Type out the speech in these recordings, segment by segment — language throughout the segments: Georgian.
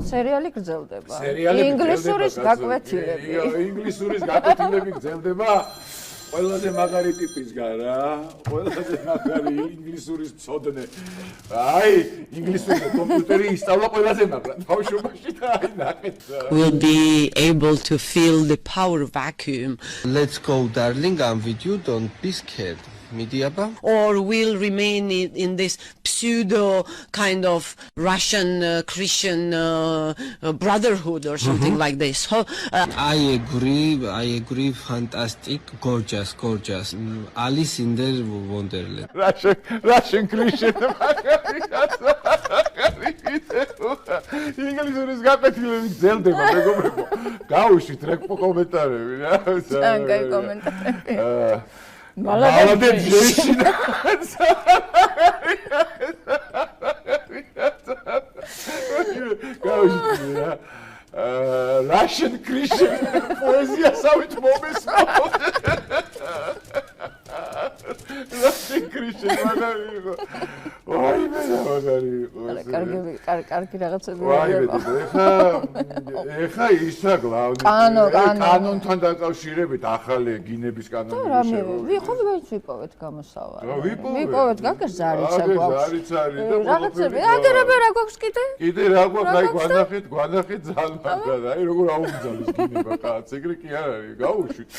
სერიალი გრძელდება. სერიალი ინგლისურის გაკვეთილები. ინგლისურის გაკვეთილები გრძელდება. ყველაზე მაგარი ტიპისგან რა. ყველაზე მაგარი ინგლისურის მცოდნე. აი, ინგლისური კომპიუტერი ისწავლა ყველაზე მაგრად. ბავშვობაში და აი ნახეთ. Will be able to fill the power vacuum. Let's go, darling. I'm with you. Don't be scared. Midiaba? Or will remain in this pseudo kind of Russian Christian brotherhood or something like this. I agree. Fantastic. Gorgeous. Alice in the Wonderland. Russian Christian. ინგლისურის გაკვეთილები გრძელდება, მეგობრებო. გავუშვით რა კომენტარები რა. კაი კომენტარები. Молодец, женщина. Russian Christian poezия სამით მომესმაოთ. Russian Christian მაგარი იყო. ვაი მე მაგარი იყო. კარგი რაღაცები ვაი მე ეხა ისა გლავნი. კანონთან დაკავშირებით ახალი გინების კანონი შეგვიძლია. ხო ვიპოვეთ გამოსავალი. ვიპოვეთ გაგზარიცა გვაქვს. რაღაცები. აგერაბა რა გვაქვს კიდე? კიდე რა გვაქვს? აი გვანახეთ ძალმაგად. აი როგორ აუმძალოს გინება კაც. ეგრე კი არ არის. გაუშვით.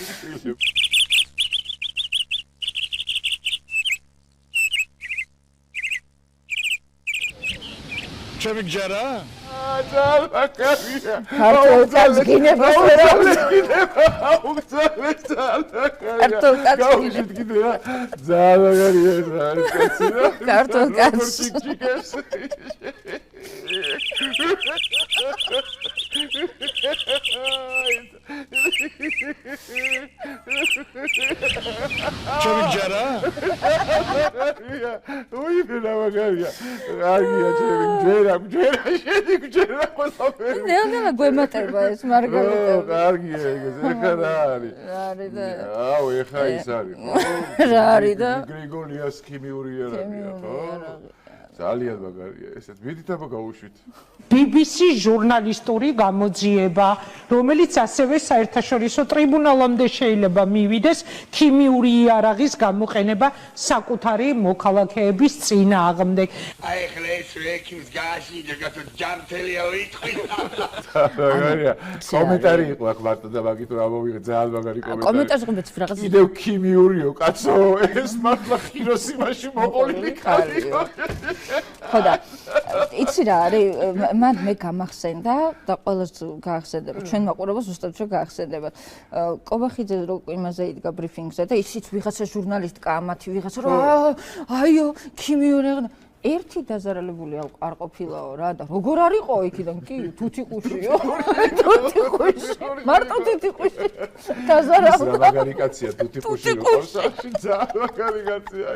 ჩემი გჯერა? ძალმაგარია. ქართულ კაცს გინებას ვერ აუმძალეს ძალმაგარია. ქართულ კაცს გაუშვით კიდე რა. ძალმაგარია რა კაცი რა. ქართულ კაცს ჩემი გჯერა? უიბენა მაგარია. კარგია ჩემი გჯერა შედი ყველაფერი. ნელა გვემატება ეს მარგალიტა. კარგია ეგ ეხა რა არის? არის და აუ ეხა ის არის ხო? რა არის და გრიგოლიას ქიმიური იარაღია ხო? ძალიან მაგარია ესეც. მიდით აბა გავუშვით. BBC ჟურნალისტური გამოძიება, რომელიც ასევე საერთაშორისო ტრიბუნალამდე შეიძლება მივიდეს ქიმიური იარაღის გამოყენება საკუთარი მოქალაქეების წინააღმდეგ. აი ხლა ეს ექიმს გააშინდა გასო ჯანტელია ვიტყვი. მაგარია. კომენტარი იყო აქ მარტო და მაგით რა მომიღე ძალიან მაგარი კომენტარი. კომენტარს ღმერთს რაღაც კიდევ ქიმიურიო კაცო ეს მართლა ხიროსიმაში მოყოლილი კაცო. ხო და იცი რა არის მან მე გამახსენდა და ყველას გაახსენდა რომ ჩვენ მაყურებელს ზუსტად რომ გაახსენდება კობახიძე რო იმაზე იდგა ბრიფინგზე და ისიც ვიღაცა ჟურნალისტი კამათი ვიღაცა რომ აიო ქიმიური ერთი დაზარალებული არ ყოფილაო რა და როგორ არისო იქიდან კი თუთიყუშიო მარტო თუთიყუში დაზარალდა მაგარი კაცია თუთიყუში როგორც ძალიან მაგარი კაცია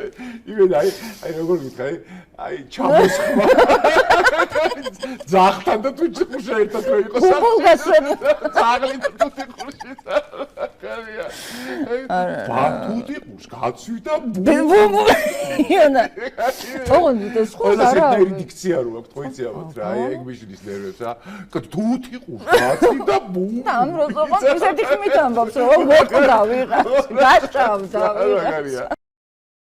იმედი აი როგორ გითხარი აი ჩამოსხმა ძახთან და თუთიყუში ერთად რო იყოს ძაღლი და თუთიყუში მაგარია თუთიყუს გაცვიდა ბუმ იონა ოღონდ ეს ხო არა დიქცია რო აქვს ხო იციავთ რა ეგ მიშლის ნერვებს რა თუთი ყურს გაცი და ბუმ ამ როზო ისეთი ხმით ამბობს რომ მოკვდა ვიღაც გაჭამდა ვიღაც